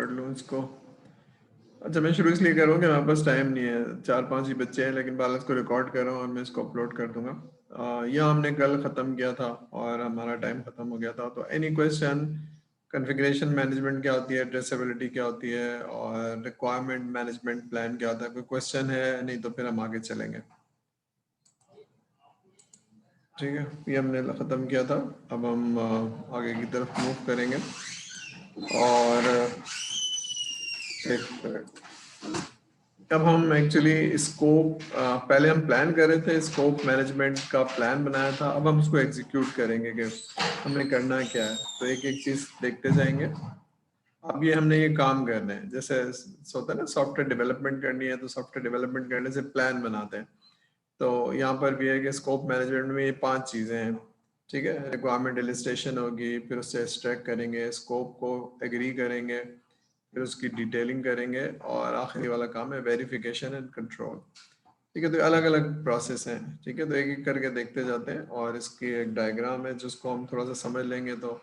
पढ़ लूँ इसको। अच्छा, मैं शुरू इसलिए कर रहा हूँ कि मेरे पास टाइम नहीं है, 4-5 ही बच्चे हैं, लेकिन बाल इसको रिकॉर्ड कर रहा हूँ और मैं इसको अपलोड कर दूंगा। यह हमने कल ख़त्म किया था और हमारा टाइम ख़त्म हो गया था। तो एनी क्वेश्चन, कॉन्फ़िगरेशन मैनेजमेंट क्या होती है, ट्रेसेबिलिटी क्या होती है और रिक्वायरमेंट मैनेजमेंट प्लान क्या होता है, कोई क्वेश्चन है? नहीं तो फिर हम आगे चलेंगे। ठीक है, ये हमने ख़त्म किया था। अब हम आगे की तरफ मूव करेंगे और एक मिनट। अब हम एक्चुअली स्कोप, पहले हम प्लान कर रहे थे, स्कोप मैनेजमेंट का प्लान बनाया था, अब हम उसको एग्जीक्यूट करेंगे कि हमने करना क्या है। तो एक एक चीज़ देखते जाएंगे। अब ये हमने ये काम करने हैं, जैसे होता है ना सॉफ्टवेयर डेवलपमेंट करनी है, तो सॉफ्टवेयर डेवलपमेंट करने से प्लान बनाते हैं। तो यहाँ पर भी है कि स्कोप मैनेजमेंट में ये 5 चीज़ें हैं। ठीक है, रिक्वायरमेंट इलिस्ट्रेशन होगी, फिर उससे एक्सट्रैक्ट करेंगे, स्कोप को एग्री करेंगे, फिर उसकी डिटेलिंग करेंगे और आखिरी वाला काम है वेरिफिकेशन एंड कंट्रोल। ठीक है, तो अलग अलग प्रोसेस हैं। ठीक है, तो एक एक करके देखते जाते हैं और इसकी एक डायग्राम है जिसको हम थोड़ा सा समझ लेंगे तो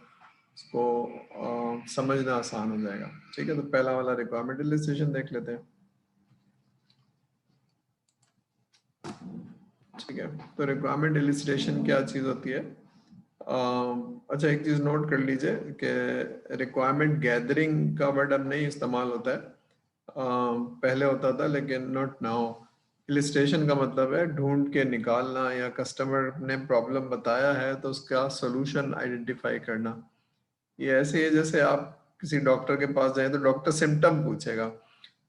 इसको समझना आसान हो जाएगा। ठीक है, तो पहला वाला रिक्वायरमेंट इलिस्ट्रेशन देख लेते हैं। ठीक है, तो रिक्वायरमेंट इलिस्ट्रेशन क्या चीज़ होती है? अच्छा, एक चीज़ नोट कर लीजिए कि रिक्वायरमेंट गैदरिंग का वर्ड अब नहीं इस्तेमाल होता है, पहले होता था लेकिन नॉट नाउ। इलिस्ट्रेशन का मतलब है ढूंढ के निकालना, या कस्टमर ने प्रॉब्लम बताया है तो उसका सोल्यूशन आइडेंटिफाई करना। ये ऐसे ही है जैसे आप किसी डॉक्टर के पास जाए तो डॉक्टर सिम्टम पूछेगा,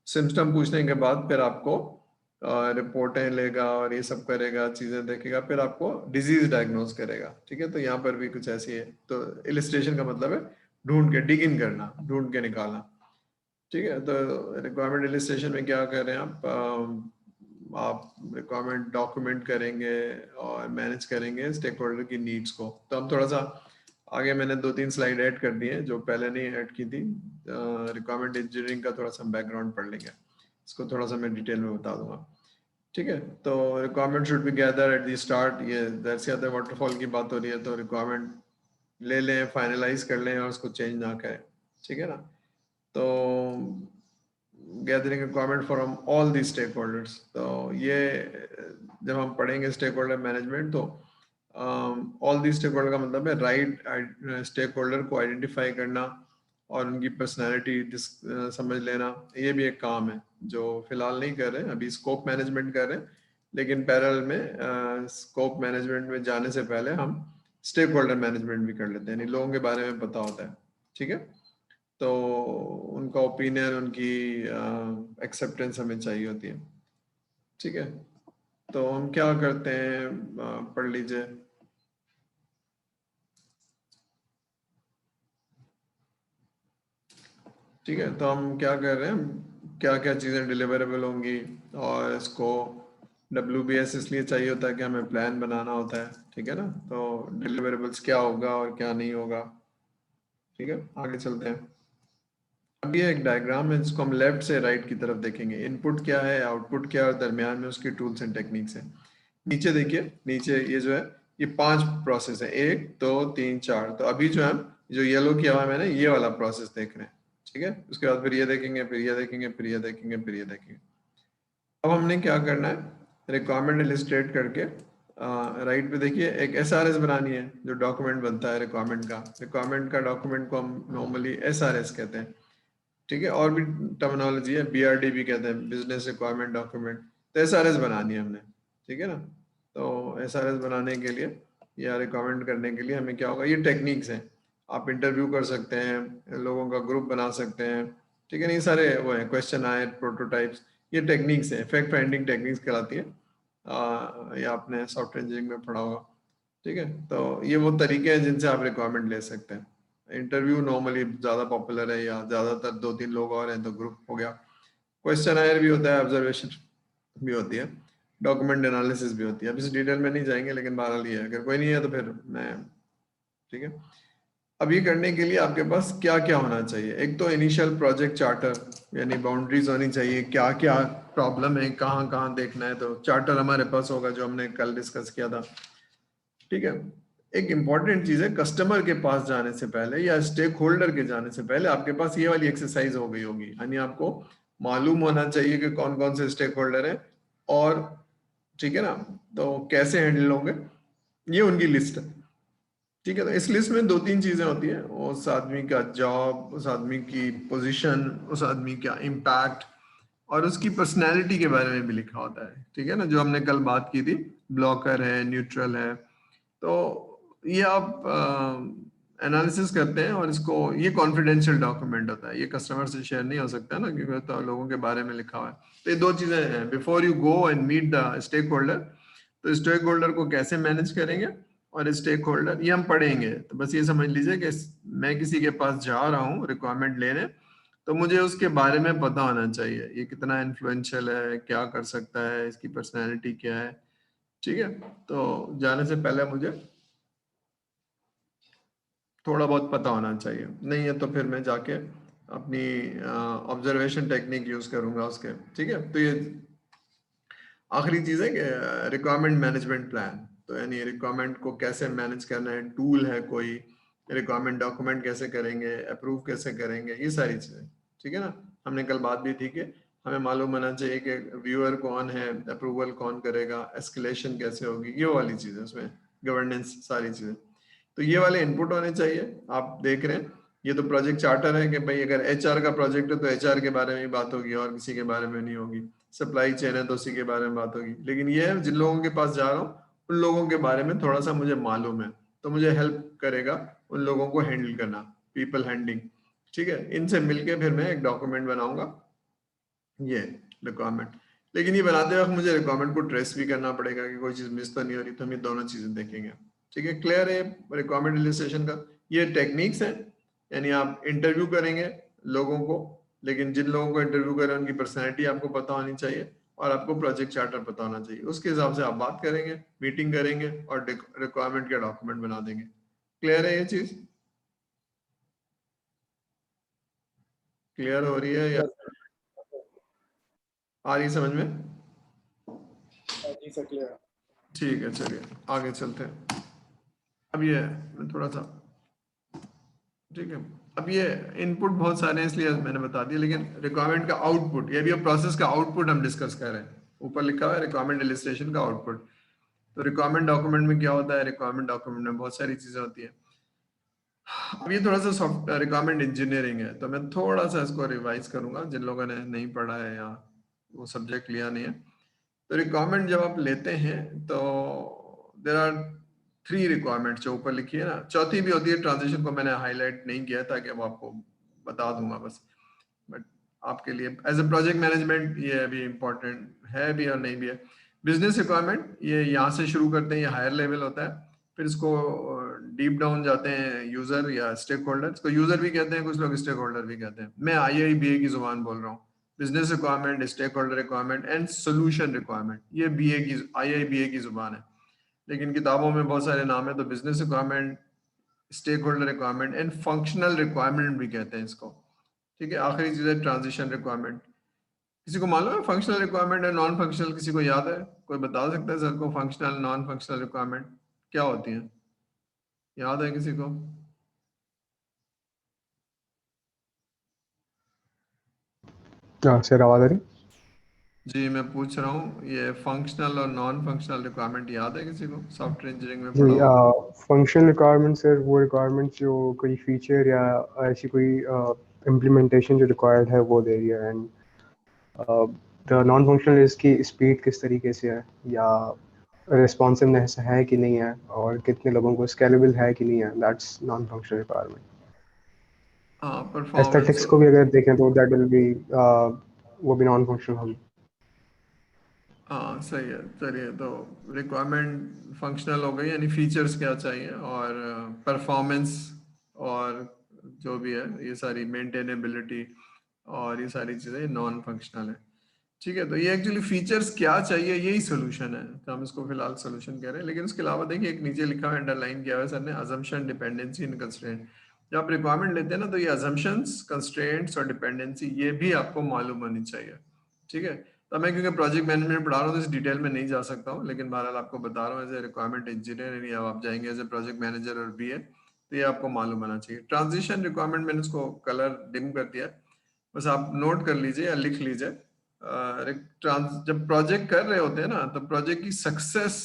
सिम्टम पूछने के बाद फिर आपको रिपोर्टें लेगा और ये सब करेगा, चीज़ें देखेगा, फिर आपको डिजीज डायग्नोज करेगा। ठीक है, तो यहाँ पर भी कुछ ऐसी है। तो इलिस्ट्रेशन का मतलब है ढूंढ के, डिग इन करना, ढूंढ के निकालना। ठीक है, तो रिक्वायरमेंट इलिस्ट्रेशन में क्या कर रहे हैं आप रिक्वायरमेंट डॉक्यूमेंट करेंगे और मैनेज करेंगे स्टेक होल्डर की नीड्स को। तो हम थोड़ा सा आगे, मैंने 2-3 स्लाइड ऐड कर दी हैं जो पहले नहीं ऐड की थी। रिक्वायरमेंट इंजीनियरिंग का थोड़ा सा बैकग्राउंड पढ़ लेंगे, इसको थोड़ा सा मैं डिटेल में बता दूंगा। ठीक है, तो requirement should be gather at the start, ये जैसे आता है वाटरफॉल की बात हो रही है, तो रिक्वायरमेंट ले लें, फाइनलाइज कर लें और उसको चेंज ना करें। ठीक है ना, तो gathering requirement from all the stakeholders. तो ये जब हम पढ़ेंगे स्टेक होल्डर मैनेजमेंट, तो ऑल दी स्टेक होल्डर का मतलब है राइट स्टेक होल्डर को आइडेंटिफाई करना और उनकी पर्सनैलिटी समझ लेना। ये भी एक काम है जो फिलहाल नहीं कर रहे हैं, अभी स्कोप मैनेजमेंट कर रहे हैं, लेकिन पैरेलल में स्कोप मैनेजमेंट में जाने से पहले हम स्टेक होल्डर मैनेजमेंट भी कर लेते हैं, लोगों के बारे में पता होता है। ठीक है, तो उनका ओपिनियन, उनकी एक्सेप्टेंस हमें चाहिए होती है। ठीक है, तो हम क्या करते हैं, पढ़ लीजिए। ठीक है, तो हम क्या कर रहे हैं, क्या क्या चीज़ें डिलीवरेबल होंगी, और इसको WBS इसलिए चाहिए होता है कि हमें प्लान बनाना होता है। ठीक है ना, तो डिलीवरेबल्स क्या होगा और क्या नहीं होगा। ठीक है, आगे चलते हैं। अब ये एक डायग्राम है जिसको हम लेफ्ट से राइट की तरफ देखेंगे। इनपुट क्या है, आउटपुट क्या है, और दरमियान में उसकी टूल्स एंड टेक्निक्स है। नीचे देखिए, नीचे ये जो है, ये 5 प्रोसेस है, 1 2 3 4। तो अभी जो है, जो येलो किया हुआ है मैंने, ये वाला प्रोसेस देख रहे हैं। ठीक है, उसके बाद फिर ये देखेंगे, फिर ये देखेंगे, फिर ये देखेंगे, फिर ये देखेंगे। अब हमने क्या करना है, रिक्वायरमेंट इलिस्ट्रेट करके राइट पे देखिए, एक SRS बनानी है जो डॉक्यूमेंट बनता है रिक्वायरमेंट का। रिक्वायरमेंट का डॉक्यूमेंट को हम नॉर्मली SRS कहते हैं। ठीक है, और भी टर्मिनोलॉजी है, BRD भी कहते हैं, बिजनेस रिक्वायरमेंट डॉक्यूमेंट। तो SRS बनानी है हमने। ठीक है ना, तो SRS बनाने के लिए या रिकमेंड करने के लिए हमें क्या होगा, ये टेक्निक्स हैं। आप इंटरव्यू कर सकते हैं, लोगों का ग्रुप बना सकते हैं। ठीक है, नहीं सारे वो है, क्वेश्चन आए, प्रोटोटाइप्स, ये टेक्निक्स है, फैक्ट फाइंडिंग टेक्निक्स कहलाती है। या आपने सॉफ्टवेयर इंजीनियरिंग में पढ़ा होगा। ठीक है, तो ये वो तरीके हैं जिनसे आप रिक्वायरमेंट ले सकते हैं। इंटरव्यू नॉर्मली ज़्यादा पॉपुलर है, या ज़्यादातर 2-3 लोग और हैं तो ग्रुप हो गया। क्वेश्चन आयर भी होता है, ऑब्जर्वेशन भी होती है, डॉक्यूमेंट एनालिसिस भी होती है। अब इस डिटेल में नहीं जाएंगे, लेकिन बहरहाल ये है, अगर कोई नहीं है तो फिर मैं। ठीक है, अब ये करने के लिए आपके पास क्या क्या होना चाहिए। एक तो इनिशियल प्रोजेक्ट चार्टर, यानी बाउंड्रीज होनी चाहिए, क्या क्या प्रॉब्लम है, कहाँ कहाँ देखना है, तो चार्टर हमारे पास होगा जो हमने कल डिस्कस किया था। ठीक है, एक इंपॉर्टेंट चीज है, कस्टमर के पास जाने से पहले या स्टेक होल्डर के जाने से पहले आपके पास ये वाली एक्सरसाइज हो गई होगी, यानी आपको मालूम होना चाहिए कि कौन कौन से स्टेक होल्डर है और ठीक है ना, तो कैसे हैंडल होंगे, ये उनकी लिस्ट है। ठीक है, तो इस लिस्ट में 2-3 चीजें होती है, उस आदमी का जॉब, उस आदमी की पोजीशन, उस आदमी का इम्पैक्ट और उसकी पर्सनैलिटी के बारे में भी लिखा होता है। ठीक है ना, जो हमने कल बात की थी, ब्लॉकर है, न्यूट्रल है, तो ये आप एनालिसिस करते हैं और इसको, ये कॉन्फिडेंशियल डॉक्यूमेंट होता है, ये कस्टमर से शेयर नहीं हो सकता ना, क्योंकि तो लोगों के बारे में लिखा हुआ है। तो ये 2 चीजें हैं, before you go and meet the stakeholder, तो स्टेक होल्डर को कैसे मैनेज करेंगे और स्टेक होल्डर ये हम पढ़ेंगे। तो बस ये समझ लीजिए कि मैं किसी के पास जा रहा हूँ रिक्वायरमेंट लेने, तो मुझे उसके बारे में पता होना चाहिए, ये कितना इन्फ्लुएंशियल है, क्या कर सकता है, इसकी पर्सनैलिटी क्या है। ठीक है, तो जाने से पहले मुझे थोड़ा बहुत पता होना चाहिए, नहीं है तो फिर मैं जाके अपनी ऑब्जर्वेशन टेक्निक यूज करूंगा उसके। ठीक है, तो ये आखिरी चीज है कि रिक्वायरमेंट मैनेजमेंट प्लान, तो यानी रिक्वायरमेंट को कैसे मैनेज करना है, टूल है कोई, रिक्वायरमेंट डॉक्यूमेंट कैसे करेंगे, अप्रूव कैसे करेंगे, ये सारी चीजें। ठीक है ना, हमने कल बात भी थी कि हमें मालूम होना चाहिए कि व्यूअर कौन है, अप्रूवल कौन करेगा, एस्केलेशन कैसे होगी, ये वाली चीजें उसमें, गवर्नेंस, सारी चीजें। तो ये वाले इनपुट होने चाहिए। आप देख रहे हैं ये तो प्रोजेक्ट चार्टर है कि भाई अगर एचआर का प्रोजेक्ट है तो एचआर के बारे में ही बात होगी और किसी के बारे में नहीं होगी, सप्लाई चेन है तो उसी के बारे में बात होगी। लेकिन ये है, जिन लोगों के पास जा रहा हूँ उन लोगों के बारे में थोड़ा सा मुझे मालूम है, तो मुझे हेल्प करेगा उन लोगों को हैंडल करना, पीपल हैंडलिंग। ठीक है, इनसे मिलके फिर मैं एक डॉक्यूमेंट बनाऊंगा, ये रिक्वायरमेंट। लेकिन ये बनाते वक्त मुझे रिक्वायरमेंट को ट्रेस भी करना पड़ेगा कि कोई चीज मिस तो नहीं हो रही, तो हम ये दोनों चीजें देखेंगे। ठीक है, क्लियर है रिक्वायरमेंट इलिस्ट्रेशन का? ये टेक्निक्स है, यानी आप इंटरव्यू करेंगे लोगों को, लेकिन जिन लोगों को इंटरव्यू करें उनकी पर्सनैलिटी आपको पता होनी चाहिए और आपको प्रोजेक्ट चार्टर पता होना चाहिए, उसके हिसाब से आप बात करेंगे, मीटिंग करेंगे और रिक्वायरमेंट का डॉक्यूमेंट बना देंगे। क्लियर है ये चीज? क्लियर हो रही है या यस आ रही समझ में? जी सर, क्लियर। ठीक है, चलिए आगे चलते हैं। अब ये मैं थोड़ा सा, ठीक है, अब ये इनपुट बहुत सारे हैं इसलिए मैंने बता दिया, लेकिन रिक्वायरमेंट का आउटपुट, ये भी अब प्रोसेस का आउटपुट हम डिस्कस कर रहे हैं। ऊपर लिखा हुआ है रिक्वायरमेंट इलिस्ट्रेशन का आउटपुट। तो रिक्वायरमेंट डॉक्यूमेंट में क्या होता है, रिक्वायरमेंट डॉक्यूमेंट में बहुत सारी चीजें होती है। अब ये थोड़ा सा सॉफ्ट रिक्वायरमेंट इंजीनियरिंग है, तो मैं थोड़ा सा इसको रिवाइज करूंगा जिन लोगों ने नहीं पढ़ा है या वो सब्जेक्ट लिया नहीं है। तो रिक्वायरमेंट जब आप लेते हैं तो देर आर 3 रिक्वायरमेंट जो ऊपर लिखी है ना, चौथी भी होती है, ट्रांजिशन को मैंने हाईलाइट नहीं किया ताकि अब आपको बता दूंगा बस, बट आपके लिए एज अ प्रोजेक्ट मैनेजमेंट ये भी इम्पोर्टेंट है भी और नहीं भी है। बिजनेस रिक्वायरमेंट ये यहाँ से शुरू करते हैं, ये हायर लेवल होता है, फिर इसको डीप डाउन जाते हैं यूजर या स्टेक होल्डर, इसको यूजर भी कहते हैं, कुछ लोग स्टेक होल्डर भी कहते हैं, मैं IIBA की जुबान बोल रहा हूँ। Business requirement, stakeholder requirement and solution requirement, ये BA की, IIBA की जुबान है, लेकिन किताबों में बहुत सारे नाम है। तो business requirement, stakeholder requirement and functional requirement भी कहते हैं इसको। ठीक है, आखिरी चीज है ट्रांजिशन रिक्वायरमेंट। किसी को मालूम है फंक्शनल रिक्वायरमेंट है नॉन फंक्शनल, किसी को याद है? कोई बता सकता है सर को फंक्शनल नॉन फंक्शनल रिक्वायरमेंट क्या होती है? याद है किसी को? हाँ सर, आवाज़ आ रही? जी मैं पूछ रहा हूँ, ये फंक्शनल और नॉन फंक्शनल रिक्वायरमेंट याद है किसी को? सॉफ्टवेयर इंजीनियरिंग में पढ़ा जी, होगा। फंक्शनल रिक्वायरमेंट सर वो रिक्वायरमेंट जो कोई फीचर या ऐसी कोई इम्प्लीमेंटेशन जो रिक्वायर्ड है वो दे रही है, एंड द नॉन फंक्शनल इसकी स्पीड किस तरीके से है या रिस्पॉन्सिवनेस है कि नहीं है और कितने लोगों को स्केलेबल है कि नहीं है, दैट्स नॉन फंक्शनल रिक्वायरमेंट। हाँ, परफॉर्मेंस। एस्थेटिक्स को भी अगर देखें तो दैट विल बी वो भी नॉन फंक्शनल होगी। हाँ सही है, चलिए तो रिक्वायरमेंट फंक्शनल हो गई, यानी फीचर्स क्या चाहिए, और परफॉर्मेंस और जो भी है ये सारी मेंटेनेबिलिटी और ये सारी चीज़ें नॉन फंक्शनल है। ठीक है, तो ये एक्चुअली फीचर्स क्या चाहिए यही सोल्यूशन है, तो हम इसको फिलहाल सोल्यूशन कह रहे हैं। लेकिन उसके अलावा देखिए एक नीचे लिखा हुआ अंडरलाइन किया हुआ है सर ने, अजम्पशन, डिपेंडेंसी एंड कंस्ट्रेंट। जब आप रिक्वायरमेंट लेते हैं ना, तो ये अजम्पशंस, कंस्ट्रेंट्स और डिपेंडेंसी ये भी आपको मालूम होनी चाहिए। ठीक है, तो मैं क्योंकि प्रोजेक्ट मैनेजमेंट पढ़ा रहा हूँ तो इस डिटेल में नहीं जा सकता हूँ, लेकिन बहरहाल आपको बता रहा हूँ एज ए रिक्वायरमेंट इंजीनियर, या आप जाएंगे एज ए प्रोजेक्ट मैनेजर और बीए, तो ये आपको मालूम होना चाहिए। ट्रांजिशन रिक्वायरमेंट मैंने इसको कलर डिम कर दिया, बस आप नोट कर लीजिए या लिख लीजिए। जब प्रोजेक्ट कर रहे होते हैं ना, तो प्रोजेक्ट की सक्सेस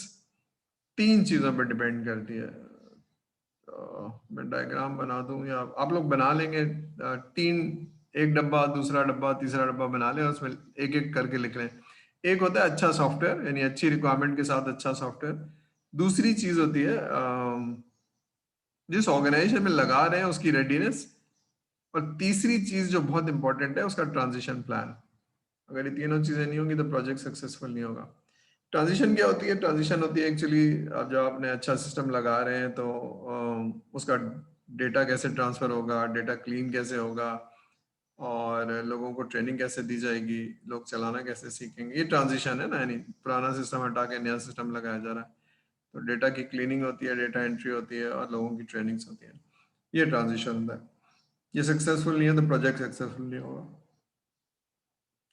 3 चीजों पर डिपेंड करती है। मैं डायग्राम बना दूं या आप लोग बना लेंगे, 3, एक डब्बा, दूसरा डब्बा, तीसरा डब्बा बना लें, उसमें एक एक करके लिख रहे हैं। एक होता है अच्छा सॉफ्टवेयर, यानी अच्छी रिक्वायरमेंट के साथ अच्छा सॉफ्टवेयर। दूसरी चीज होती है जिस ऑर्गेनाइजेशन में लगा रहे हैं उसकी रेडीनेस, और तीसरी चीज जो बहुत इंपॉर्टेंट है उसका ट्रांजिशन प्लान। अगर ये तीनों चीजें नहीं होंगी तो प्रोजेक्ट सक्सेसफुल नहीं होगा। ट्रांजिशन क्या होती है? ट्रांजिशन होती है एक्चुअली जब आपने अच्छा सिस्टम लगा रहे हैं तो उसका डेटा कैसे ट्रांसफर होगा, डेटा क्लीन कैसे होगा, और लोगों को ट्रेनिंग कैसे दी जाएगी, लोग चलाना कैसे सीखेंगे, ये ट्रांजिशन है ना। यानी पुराना सिस्टम हटा के नया सिस्टम लगाया जा रहा है, तो डेटा की क्लीनिंग होती है, डेटा एंट्री होती है, और लोगों की ट्रेनिंग्स होती है। ये ट्रांजिशन होता है। ये सक्सेसफुल नहीं है तो प्रोजेक्ट सक्सेसफुल नहीं होगा।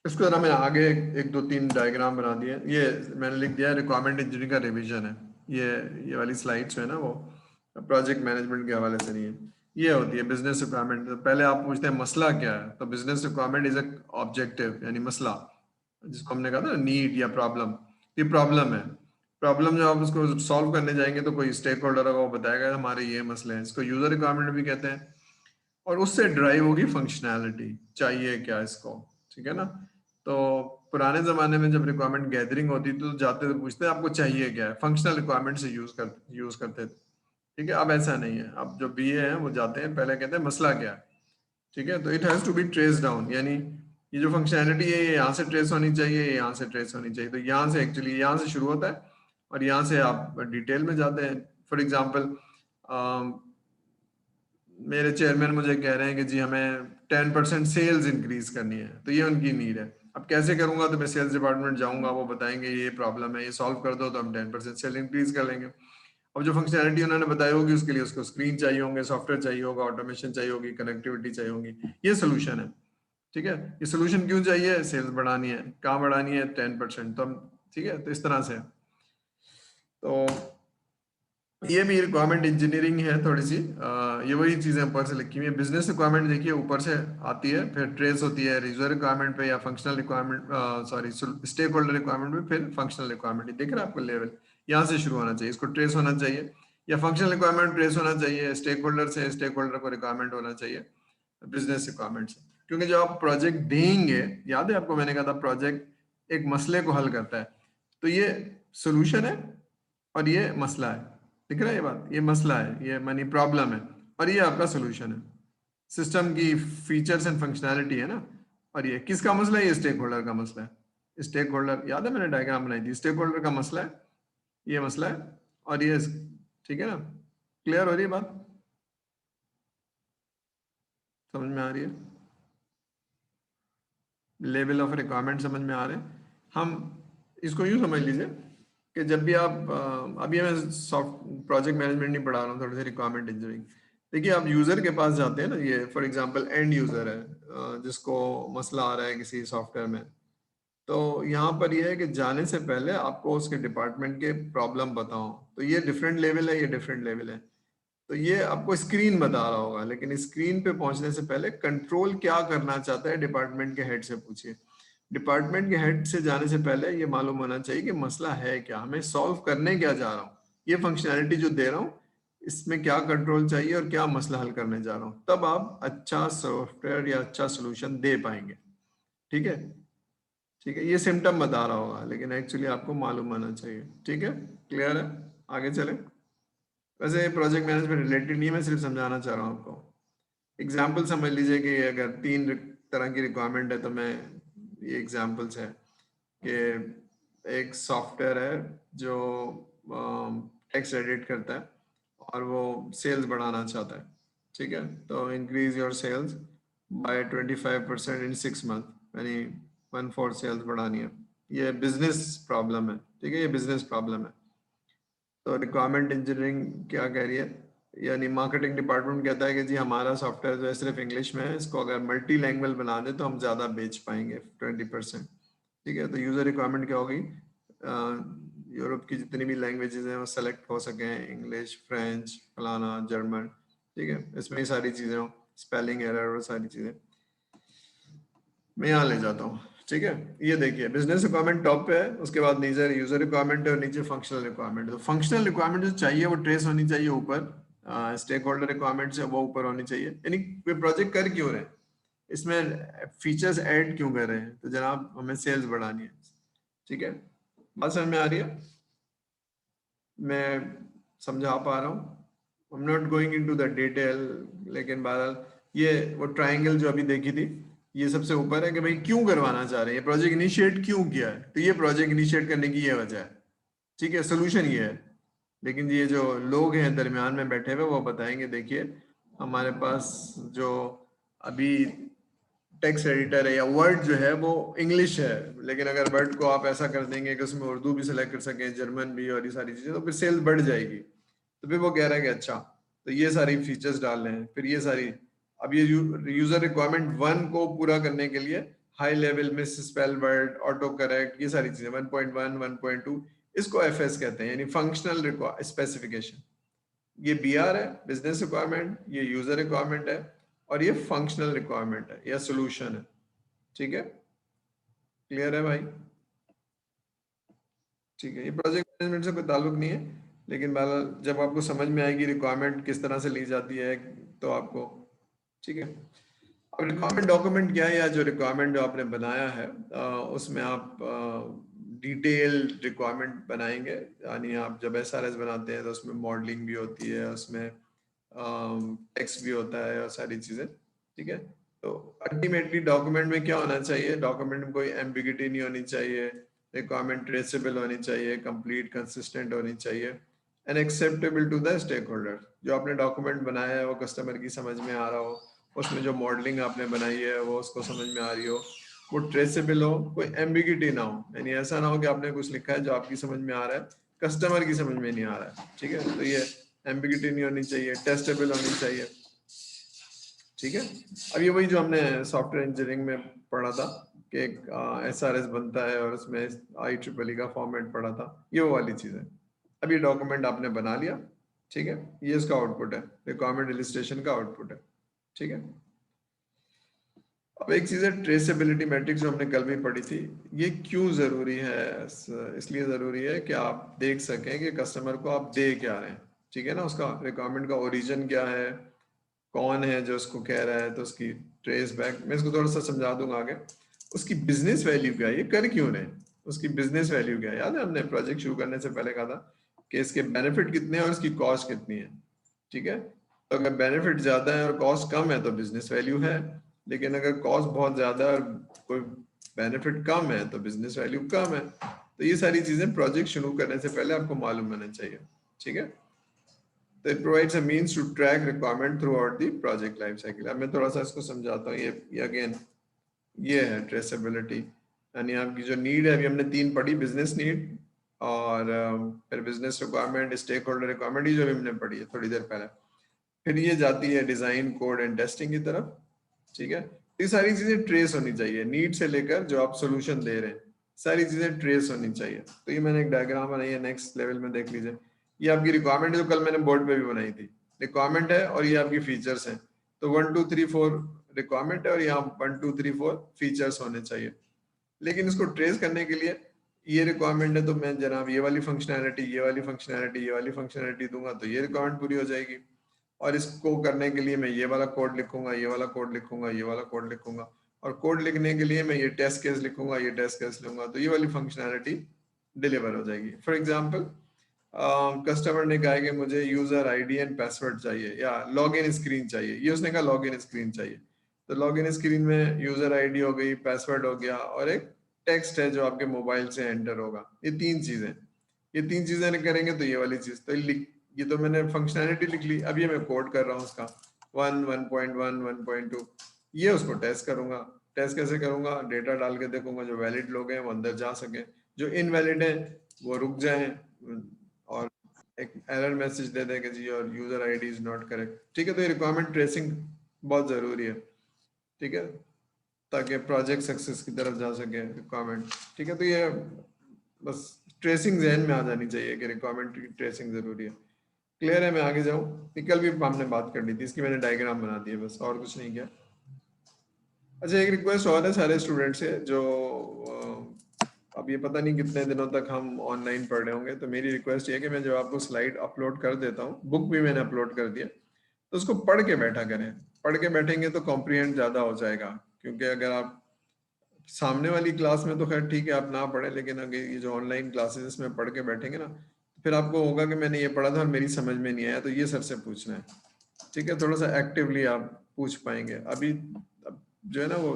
इसको जरा मैं आगे 1, 2, 3 डायग्राम बना दिए। ये मैंने लिख दिया रिक्वायरमेंट इंजीनियरिंग का रिवीजन है। ये वाली स्लाइड्स है ना, वो प्रोजेक्ट मैनेजमेंट के हवाले से नहीं है। ये होती है बिजनेस रिक्वायरमेंट। तो पहले आप पूछते हैं मसला क्या है, तो business requirement is a objective, यानी मसला, जिसको हमने कहा था ना नीड या प्रॉब्लम। ये प्रॉब्लम है। प्रॉब्लम जब आप उसको सॉल्व करने जाएंगे तो कोई स्टेक होल्डर होगा, वो बताएगा हमारे ये मसले हैं, इसको यूजर रिक्वायरमेंट भी कहते हैं। और उससे ड्राइव होगी फंक्शनैलिटी, चाहिए क्या इसको, ठीक है ना। तो पुराने जमाने में जब रिक्वायरमेंट गैदरिंग होती तो जाते तो पूछते आपको चाहिए क्या है, फंक्शनल रिक्वायरमेंट से यूज करते थे, ठीक है। अब ऐसा नहीं है। अब जो बीए हैं वो जाते हैं पहले कहते हैं मसला क्या है, ठीक है। तो it has to be trace down, यानी ये जो फंक्शनैलिटी है ये यहाँ से ट्रेस होनी चाहिए, ये यहाँ से ट्रेस होनी चाहिए। तो यहाँ से एक्चुअली यहाँ से शुरू होता है और यहाँ से आप डिटेल में जाते हैं। फॉर एग्जाम्पल मेरे चेयरमैन मुझे कह रहे हैं कि जी हमें 10% सेल्स इंक्रीज करनी है, तो ये उनकी नीड है। अब कैसे करूंगा? तो मैं सेल्स डिपार्टमेंट जाऊंगा, वो बताएंगे ये प्रॉब्लम है, ये सॉल्व कर दो, तो हम 10% सेल इंक्रीज कर लेंगे। अब जो फंक्शनैलिटी उन्होंने बताई होगी उसके लिए उसको स्क्रीन चाहिए होंगे, सॉफ्टवेयर चाहिए होगा, ऑटोमेशन चाहिए होगी, कनेक्टिविटी चाहिए होगी। ये सोल्यूशन है, ठीक है। ये सोल्यूशन क्यों चाहिए? सेल्स बढ़ानी है। कहाँ बढ़ानी है? 10%। तो हम, ठीक है, तो इस तरह से। तो ये भी रिक्वायरमेंट इंजीनियरिंग है थोड़ी सी। ये वही चीजें ऊपर से लिखी हुई है। बिजनेस रिक्वायरमेंट देखिए ऊपर से आती है, फिर ट्रेस होती है यूजर रिक्वायरमेंट पे या functional requirement, sorry stakeholder requirement पे, फिर फंक्शनल रिक्वायरमेंट। देख रहे हैं आपको लेवल यहाँ से शुरू होना चाहिए, इसको ट्रेस होना चाहिए, या फंक्शनल रिक्वायरमेंट ट्रेस होना चाहिए स्टेक होल्डर से, स्टेक होल्डर को रिक्वायरमेंट होना चाहिए बिजनेस रिक्वायरमेंट से। क्योंकि जो आप प्रोजेक्ट देंगे, याद है आपको मैंने कहा था प्रोजेक्ट एक मसले को हल करता है, तो ये सोल्यूशन है और ये मसला है। दिख रहा है ये बात? ये मसला है, ये मानी प्रॉब्लम है, और ये आपका सोल्यूशन है। सिस्टम की फीचर्स एंड फंक्शनैलिटी है ना, और ये किसका मसला है? ये स्टेक होल्डर का मसला है। स्टेक होल्डर, याद है मैंने डायग्राम बनाई थी, स्टेक होल्डर का मसला है, ये मसला है, और ये, ठीक है ना। क्लियर हो रही है बात? समझ में आ रही है? लेवल ऑफ रिक्वायरमेंट समझ में आ रहे हैं? हम इसको यूं समझ लीजिए कि जब भी आप अभी मैं सॉफ्ट प्रोजेक्ट मैनेजमेंट नहीं पढ़ा रहा हूँ, थोड़ी सी रिक्वायरमेंट इंजीनियरिंग। देखिए आप यूजर के पास जाते हैं ना, ये फॉर एग्जांपल एंड यूजर है, जिसको मसला आ रहा है किसी सॉफ्टवेयर में। तो यहाँ पर यह है कि जाने से पहले आपको उसके डिपार्टमेंट के प्रॉब्लम बताओ, तो ये डिफरेंट लेवल है, ये डिफरेंट लेवल है। तो ये आपको स्क्रीन बता रहा होगा, लेकिन स्क्रीन पे पहुंचने से पहले कंट्रोल क्या करना चाहता है डिपार्टमेंट के हेड से पूछिए। डिपार्टमेंट के हेड से जाने से पहले ये मालूम होना चाहिए कि मसला है क्या, हमें सॉल्व करने क्या जा रहा हूँ, ये फंक्शनैलिटी जो दे रहा हूँ इसमें क्या कंट्रोल चाहिए और क्या मसला हल करने जा रहा हूँ, तब आप अच्छा सॉफ्टवेयर या अच्छा सोल्यूशन दे पाएंगे। ठीक है, ठीक है। ये सिम्टम बता रहा होगा, लेकिन एक्चुअली आपको मालूम होना चाहिए। ठीक है, क्लियर है? आगे चले। वैसे प्रोजेक्ट मैनेजमेंट रिलेटेड नहीं है, मैं सिर्फ समझाना चाह रहा हूँ आपको। एग्जाम्पल समझ लीजिए कि अगर 3 तरह की रिक्वायरमेंट है, तो मैं ये एग्जाम्पल्स है कि एक सॉफ्टवेयर है जो टेक्स्ट एडिट करता है और वो सेल्स बढ़ाना चाहता है, ठीक है। तो increase your sales by 25% in 6 month, यानी 1/4 सेल्स बढ़ानी है। ये बिजनेस प्रॉब्लम है, ठीक है, ये बिजनेस प्रॉब्लम है। तो रिक्वायरमेंट इंजीनियरिंग क्या कह रही है, यानी मार्केटिंग डिपार्टमेंट कहता है कि जी हमारा सॉफ्टवेयर जो है सिर्फ इंग्लिश में है, इसको अगर मल्टी लैंग्वेज बना दे तो हम ज़्यादा बेच पाएंगे 20%। ठीक है। तो यूजर रिक्वायरमेंट क्या होगी, यूरोप की जितनी भी लैंग्वेजेस हैं वो सेलेक्ट हो सके, इंग्लिश, फ्रेंच, फलाना, जर्मन, ठीक है, इसमें ही सारी चीज़ें हो, स्पेलिंग एरर और सारी चीज़ें। मैं यहाँ ले जाता हूँ, ठीक है। ये देखिए बिजनेस रिक्वायरमेंट टॉप पे है, उसके बाद नीचे यूजर रिक्वायरमेंट है और नीचे फंक्शनल रिक्वायरमेंट। तो फंक्शनल रिक्वायरमेंट जो चाहिए वो ट्रेस होनी चाहिए ऊपर, स्टेक होल्डर रिक्वायरमेंट है वो ऊपर होनी चाहिए। यानी कोई प्रोजेक्ट कर क्यों रहे हैं, इसमें फीचर्स ऐड क्यों कर रहे हैं, तो जनाब हमें सेल्स बढ़ानी है, ठीक है। बात समझ में आ रही है, मैं समझा पा रहा हूँ, I am not going into the detail, लेकिन बहरहाल ये वो ट्रायंगल जो अभी देखी थी ये सबसे ऊपर है कि भाई क्यों करवाना चाह रहे हैं, ये प्रोजेक्ट इनिशिएट क्यों किया है, तो ये प्रोजेक्ट इनिशिएट करने की ये वजह है, ठीक है, सोल्यूशन ये है। लेकिन ये जो लोग हैं दरमियान में बैठे हुए वो बताएंगे, देखिए हमारे पास जो अभी टेक्स्ट एडिटर है या वर्ड जो है वो इंग्लिश है, लेकिन अगर वर्ड को आप ऐसा कर देंगे कि उसमें उर्दू भी सेलेक्ट कर सकें, जर्मन भी और ये सारी चीजें, तो फिर सेल्स बढ़ जाएगी। तो फिर वो कह रहा है कि अच्छा तो ये सारी फीचर्स डाल रहे हैं, फिर ये सारी, अब ये यूजर रिक्वायरमेंट 1 को पूरा करने के लिए हाई लेवल में स्पेल वर्ड, ऑटो करेक्ट, ये सारी चीजें 1.1 1.2, इसको एफएस कहते हैं, यानी फंक्शनल स्पेसिफिकेशन। ये बीआर है बिजनेस रिक्वायरमेंट, ये यूजर रिक्वायरमेंट है, और ये फंक्शनल रिक्वायरमेंट है या सोल्यूशन है, ठीक है। क्लियर है भाई, ठीक है। ये प्रोजेक्ट मैनेजमेंट से कोई ताल्लुक नहीं है, लेकिन बहरहाल जब आपको समझ में आएगी रिक्वायरमेंट किस तरह से ली जाती है तो आपको, ठीक है। अब रिक्वायरमेंट डॉक्यूमेंट क्या है, या जो रिक्वायरमेंट जो आपने बनाया है उसमें आप डिटेल रिक्वायरमेंट बनाएंगे, यानी आप जब एसआरएस बनाते हैं तो उसमें मॉडलिंग भी होती है, उसमें टेक्स्ट भी होता है और सारी चीजें, ठीक है। तो अल्टीमेटली डॉक्यूमेंट में क्या होना चाहिए, डॉक्यूमेंट में कोई एम्बिगिटी नहीं होनी चाहिए, रिक्वायरमेंट ट्रेसेबल होनी चाहिए, कंप्लीट कंसिस्टेंट होनी चाहिए, and acceptable to the stakeholder. जो आपने डॉक्यूमेंट बनाया है वो कस्टमर की समझ में आ रहा हो, उसमें जो मॉडलिंग आपने बनाई है वो उसको समझ में आ रही हो, वो ट्रेसेबल हो, कोई एम्बिगिटी ना हो, यानी ऐसा ना हो कि आपने कुछ लिखा है जो आपकी समझ में आ रहा है कस्टमर की समझ में नहीं आ रहा है, ठीक है। तो ये एम्बिगिटी नहीं होनी चाहिए, टेस्टेबल होनी चाहिए, ठीक है। अब ये वही जो हमने सॉफ्टवेयर इंजीनियरिंग में पढ़ा था कि एक एसआरएस बनता है और उसमें IEEE का फॉर्मेट पढ़ा था, ये वो वाली चीज है। अब ये डॉक्यूमेंट आपने बना लिया, ठीक है, ये इसका आउटपुट है, रिक्वायरमेंट इलिस्ट्रेशन का आउटपुट है, ठीक है। अब एक चीज है ट्रेसेबिलिटी मैट्रिक्स जो हमने कल भी पढ़ी थी, ये क्यों जरूरी है, इसलिए जरूरी है कि आप देख सकें कि कस्टमर को आप दे क्या रहे हैं, ठीक है ना, उसका रिक्वायरमेंट का ओरिजिन क्या है, कौन है जो उसको कह रहा है, तो उसकी ट्रेस बैक मैं इसको थोड़ा सा समझा दूंगा आगे, उसकी बिजनेस वैल्यू क्या है, ये कर क्यों रहे हैं, उसकी बिजनेस वैल्यू क्या है। याद है हमने प्रोजेक्ट शुरू करने से पहले कहा था कि इसके बेनिफिट कितने हैं और इसकी कॉस्ट कितनी है, ठीक है। तो अगर बेनिफिट ज्यादा है और कॉस्ट कम है तो बिजनेस वैल्यू है, लेकिन अगर कॉस्ट बहुत ज्यादा है और कोई बेनिफिट कम है तो बिजनेस वैल्यू कम है। तो ये सारी चीजें प्रोजेक्ट शुरू करने से पहले आपको मालूम होना चाहिए, ठीक है। तो it provides a means to track requirement throughout the project life cycle। अब मैं थोड़ा सा इसको समझाता हूँ, ये अगेन ये है ट्रेसेबिलिटी, यानी आपकी जो नीड है, अभी हमने 3 पढ़ी, बिजनेस नीड और फिर business requirement, stakeholder requirement, ये जो हमने पढ़ी है थोड़ी देर पहले, फिर ये जाती है डिजाइन, कोड एंड टेस्टिंग की तरफ, ठीक है। ये सारी चीजें ट्रेस होनी चाहिए, नीड से लेकर जो आप सोल्यूशन दे रहे हैं सारी चीजें ट्रेस होनी चाहिए। तो ये मैंने एक डायग्राम बनाई है, नेक्स्ट लेवल में देख लीजिए, ये आपकी रिक्वायरमेंट है जो कल मैंने बोर्ड पे भी बनाई थी, रिक्वायरमेंट है और ये आपकी फीचर्स हैं। तो 1 2 3 4 रिक्वायरमेंट है और यहाँ 1 2 3 4 फीचर्स होने चाहिए, लेकिन इसको ट्रेस करने के लिए ये रिक्वायरमेंट है तो मैं जनाब ये वाली फंक्शनैलिटी, ये वाली फंक्शनैलिटी, ये वाली फंक्शनैलिटी दूंगा तो ये रिक्वायरमेंट पूरी हो जाएगी। और इसको करने के लिए मैं ये वाला कोड लिखूंगा, ये वाला कोड लिखूंगा, ये वाला कोड लिखूंगा, और कोड लिखने के लिए मैं ये टेस्ट केस लिखूंगा, ये टेस्ट केस लूंगा, तो ये वाली फंक्शनैलिटी डिलीवर हो जाएगी। फॉर एग्जांपल कस्टमर ने कहा कि मुझे यूजर आईडी एंड पासवर्ड चाहिए या लॉगिन स्क्रीन चाहिए, ये उसने कहा लॉगिन स्क्रीन चाहिए, तो लॉगिन स्क्रीन में यूजर आईडी हो गई, पासवर्ड हो गया और एक टेक्स्ट है जो आपके मोबाइल से एंटर होगा, ये 3 चीजें, ये 3 चीजें करेंगे तो ये वाली चीज, तो ये तो मैंने फंक्शनैलिटी लिख ली, अब ये मैं कोड कर रहा हूँ उसका 1 1.1 1.2, ये उसको टेस्ट करूंगा। टेस्ट कैसे करूंगा, डेटा डाल के देखूंगा, जो वैलिड लोग हैं वो अंदर जा सके, जो इनवैलिड है वो रुक जाए, और एक एरर मैसेज दे दें कि जी your user ID is not correct, ठीक है। तो ये रिक्वायरमेंट ट्रेसिंग बहुत जरूरी है, ठीक है। ताकि प्रोजेक्ट सक्सेस की तरफ जा सके रिक्वायरमेंट। ठीक है, तो ये बस ट्रेसिंग जहन में आ जानी चाहिए कि रिक्वायरमेंट की ट्रेसिंग जरूरी है। क्लियर है? मैं आगे जाऊँ? कल भी हमने बात कर ली थी इसकी, मैंने डायग्राम बना दी है बस, और कुछ नहीं किया। अच्छा, एक रिक्वेस्ट और है सारे स्टूडेंट से, जो अब ये पता नहीं कितने दिनों तक हम ऑनलाइन पढ़ रहे होंगे, तो मेरी रिक्वेस्ट ये है कि मैं जब आपको स्लाइड अपलोड कर देता हूँ, बुक भी मैंने अपलोड कर दिया, तो उसको पढ़ के बैठा करें। पढ़ के बैठेंगे तो कॉम्प्रिहेंड ज़्यादा हो जाएगा, क्योंकि अगर आप सामने वाली क्लास में तो खैर ठीक है आप ना पढ़े, लेकिन अगर ये जो ऑनलाइन क्लासेस में पढ़ के बैठेंगे ना, तो फिर आपको होगा कि मैंने ये पढ़ा था और मेरी समझ में नहीं आया, तो ये सर से पूछना है। ठीक है, थोड़ा सा एक्टिवली आप पूछ पाएंगे। अभी अब जो है ना वो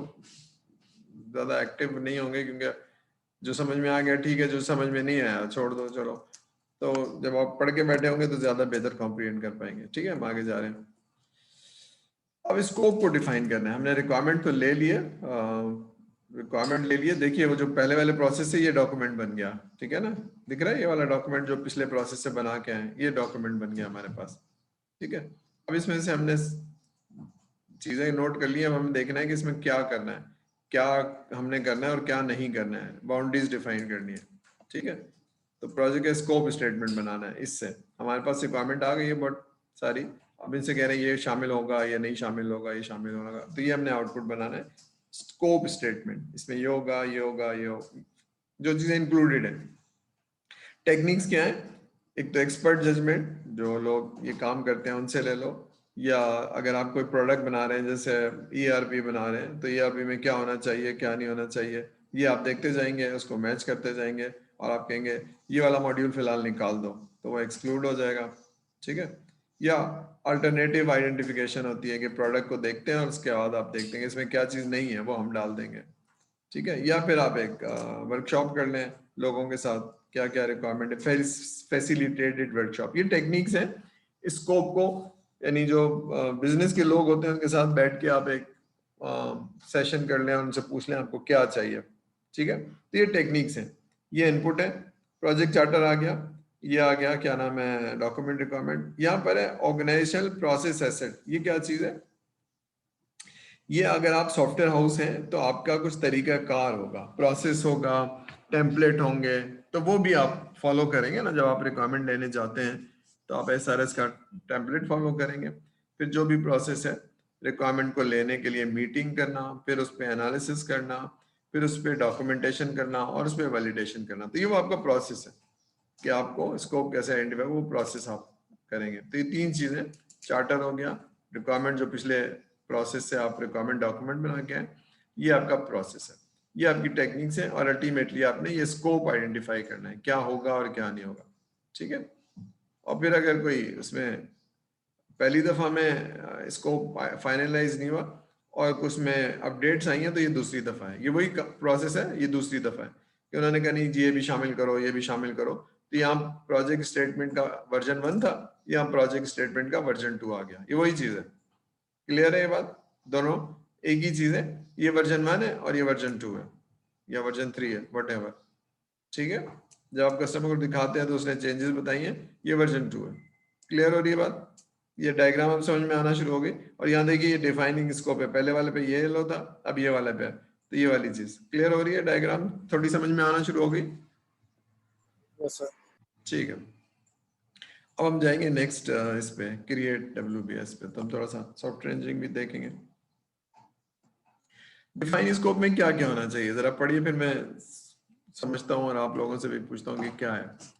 ज़्यादा एक्टिव नहीं होंगे, क्योंकि जो समझ में आ गया ठीक है, जो समझ में नहीं आया छोड़ दो चलो। तो जब आप पढ़ के बैठे होंगे तो ज़्यादा बेहतर कॉम्प्रिहेंड कर पाएंगे। ठीक है, हम आगे जा रहे हैं। अब स्कोप को डिफाइन करना है। हमने रिक्वायरमेंट तो ले लिए, रिक्वायरमेंट ले लिए। देखिए वो जो पहले वाले प्रोसेस से ये डॉक्यूमेंट बन गया, ठीक है ना, दिख रहा है ये वाला डॉक्यूमेंट जो पिछले प्रोसेस से बना के आए, ये डॉक्यूमेंट बन गया हमारे पास। ठीक है, अब इसमें से हमने चीजें नोट कर ली। अब हमें देखना है कि इसमें क्या करना है, क्या हमने करना है और क्या नहीं करना है, बाउंड्रीज डिफाइन करनी है। ठीक है, तो प्रोजेक्ट का स्कोप स्टेटमेंट बनाना है। इससे हमारे पास रिक्वायरमेंट आ गई है बहुत सारी, अब इनसे कह रहे हैं ये शामिल होगा, ये नहीं शामिल होगा, ये शामिल होगा, तो ये हमने आउटपुट बनाना है स्कोप स्टेटमेंट। इसमें ये होगा, ये होगा, ये होगा, जो चीजें इंक्लूडेड है। टेक्निक्स क्या है? एक तो एक्सपर्ट जजमेंट, जो लोग ये काम करते हैं उनसे ले लो, या अगर आप कोई प्रोडक्ट बना रहे हैं, जैसे ERP बना रहे हैं, तो ERP में क्या होना चाहिए, क्या नहीं होना चाहिए, ये आप देखते जाएंगे, उसको मैच करते जाएंगे, और आप कहेंगे ये वाला मॉड्यूल फिलहाल निकाल दो, तो वो एक्सक्लूड हो जाएगा। ठीक है, या अल्टरनेटिव आइडेंटिफिकेशन होती है कि प्रोडक्ट को देखते हैं और उसके बाद आप देखते हैं इसमें क्या चीज़ नहीं है, वो हम डाल देंगे। ठीक है, या फिर आप एक वर्कशॉप कर लें लोगों के साथ, क्या क्या रिक्वायरमेंट है, फैसिलिटेटेड वर्कशॉप। ये टेक्निक्स हैं स्कोप को, यानी जो बिजनेस के लोग होते हैं उनके साथ बैठ के आप एक सेशन कर लें, उनसे पूछ लें आपको क्या चाहिए। ठीक है, तो ये टेक्निक्स हैं, ये इनपुट है। प्रोजेक्ट चार्टर आ गया, ये आ गया क्या नाम है, डॉक्यूमेंट रिक्वायरमेंट। यहाँ पर है ऑर्गेनाइजेशनल प्रोसेस एसेट। ये क्या चीज़ है? ये अगर आप सॉफ्टवेयर हाउस हैं तो आपका कुछ तरीका कार होगा, प्रोसेस होगा, टेम्पलेट होंगे, तो वो भी आप फॉलो करेंगे ना। जब आप रिक्वायरमेंट लेने जाते हैं तो आप SRS का टेम्पलेट फॉलो करेंगे। फिर जो भी प्रोसेस है रिक्वायरमेंट को लेने के लिए, मीटिंग करना, फिर उस पर एनालिसिस करना, फिर उस पर डॉक्यूमेंटेशन करना और उस पर वैलिडेशन करना, तो ये वो आपका प्रोसेस है कि आपको स्कोप कैसे आइडेंटिफाई, वो प्रोसेस आप करेंगे। तो ये तीन चीजें, चार्टर हो गया, रिक्वायरमेंट जो पिछले प्रोसेस से आप रिक्वायरमेंट डॉक्यूमेंट बना के आए, ये आपका प्रोसेस है, ये आपकी टेक्निक्स है, और अल्टीमेटली आपने ये स्कोप आइडेंटिफाई करना है, क्या होगा और क्या नहीं होगा। ठीक है, और फिर अगर कोई उसमें पहली दफा में स्कोप फाइनलाइज नहीं हुआ और कुछ में अपडेट्स आई हैं, तो ये दूसरी दफा है, ये वही प्रोसेस है, ये दूसरी दफा है कि उन्होंने कहा नहीं जी ये भी शामिल करो, ये भी शामिल करो। तो यहाँ प्रोजेक्ट स्टेटमेंट का वर्जन 1 था, यहाँ प्रोजेक्ट स्टेटमेंट का वर्जन 2 आ गया, ये वही चीज है। क्लियर है ये बात? दोनों एक ही चीज है, ये वर्जन 1 है और ये वर्जन 2 है, या वर्जन 3 है, वट। ठीक है, जब आप कस्टमर को दिखाते हैं तो उसने चेंजेस बताई हैं, ये वर्जन 2 है। क्लियर हो रही है बात? ये डायग्राम अब समझ में आना शुरू हो गई। और यहाँ देखिए ये डिफाइनिंग स्कोप है, पहले वाले पे ये येलो था, अब ये वाले पे है, तो ये वाली चीज क्लियर हो रही है, डायग्राम थोड़ी समझ में आना शुरू हो गई। Yes sir. ठीक है, अब हम जाएंगे नेक्स्ट इस पे, क्रिएट WBS पे, तो हम थोड़ा सा सॉफ्टवेयर इंजीनियरिंग भी देखेंगे। डिफाइन स्कोप में क्या क्या होना चाहिए जरा पढ़िए, फिर मैं समझता हूँ और आप लोगों से भी पूछता हूँ कि क्या है।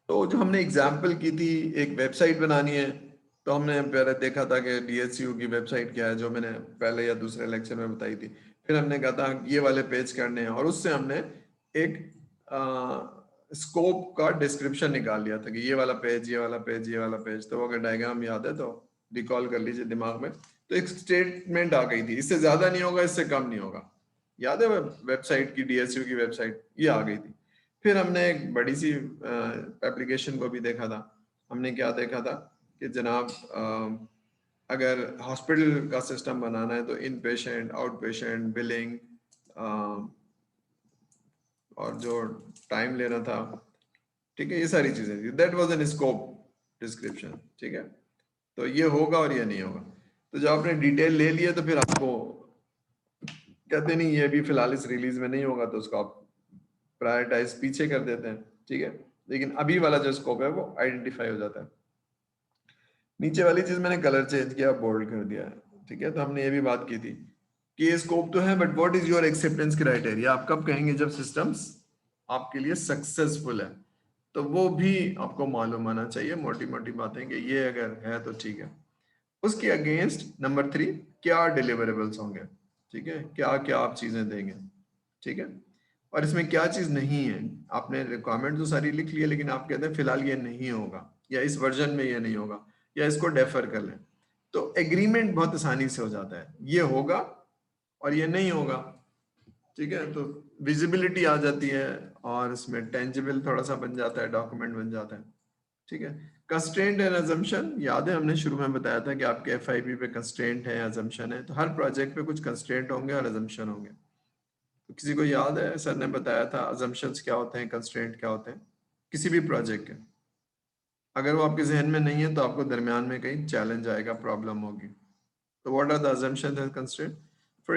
तो जो हमने एग्जाम्पल की थी, एक वेबसाइट बनानी है, तो हमने पहले देखा था कि DSU की वेबसाइट क्या है, जो मैंने पहले या दूसरे लेक्चर में बताई थी। फिर हमने कहा था ये वाले पेज करने हैं, और उससे हमने एक स्कोप का डिस्क्रिप्शन निकाल लिया था कि ये वाला पेज, ये वाला पेज, ये वाला पेज। तो अगर डायग्राम याद है तो रिकॉल कर लीजिए दिमाग में। तो एक स्टेटमेंट आ गई थी, इससे ज्यादा नहीं होगा, इससे कम नहीं होगा। याद है वेबसाइट की, DSU की वेबसाइट, ये आ गई थी। फिर हमने एक बड़ी सी एप्लीकेशन को भी देखा था। हमने क्या देखा था कि जनाब अगर हॉस्पिटल का सिस्टम बनाना है तो इन पेशेंट, आउट पेशेंट, बिलिंग, और जो टाइम लेना था, ठीक है, ये सारी चीजें, that was an scope description. ठीक है, तो ये होगा और ये नहीं होगा। तो जब आपने डिटेल ले लिया तो फिर आपको कहते नहीं ये अभी फिलहाल इस रिलीज में नहीं होगा, तो उसको आप प्रायोरिटाइज पीछे कर देते हैं, ठीक है। लेकिन अभी वाला जो स्कोप है वो आइडेंटिफाई हो जाता है। नीचे वाली चीज मैंने कलर चेंज किया, बोल्ड कर दिया है, ठीक है। तो हमने ये भी बात की थी कि ये स्कोप तो है, but what is your acceptance criteria. आप कब कहेंगे जब सिस्टम्स आपके लिए सक्सेसफुल है, तो वो भी आपको मालूम आना चाहिए, मोटी मोटी बातें कि ये अगर है तो ठीक है। उसके अगेंस्ट नंबर 3 क्या डिलीवरेबल्स होंगे, ठीक है, क्या क्या आप चीजें देंगे, ठीक है। और इसमें क्या चीज नहीं है, आपने रिक्वायरमेंट तो सारी लिख ली है, लेकिन आप कहते हैं फिलहाल ये नहीं होगा, या इस वर्जन में ये नहीं होगा, या इसको डेफर कर लें, तो एग्रीमेंट बहुत आसानी से हो जाता है, ये होगा और ये नहीं होगा, ठीक है। तो विजिबिलिटी आ जाती है और इसमें टेंजिबल थोड़ा सा बन जाता है, डॉक्यूमेंट बन जाता है, ठीक है। कंस्ट्रेंट एंड अजम्पशन, याद है हमने शुरू में बताया था कि आपके एफआईबी पे कंस्ट्रेंट है, अजम्पशन है, तो हर प्रोजेक्ट पे कुछ कंस्ट्रेंट होंगे और अजम्पशन होंगे। तो किसी को याद है सर ने बताया था अजम्पशंस क्या होते हैं, कंस्ट्रेंट क्या होते हैं किसी भी प्रोजेक्ट के? अगर वो आपके जहन में नहीं है तो आपको दरमियान में कहीं चैलेंज आएगा, प्रॉब्लम होगी। तो what are the assumptions and constraint? For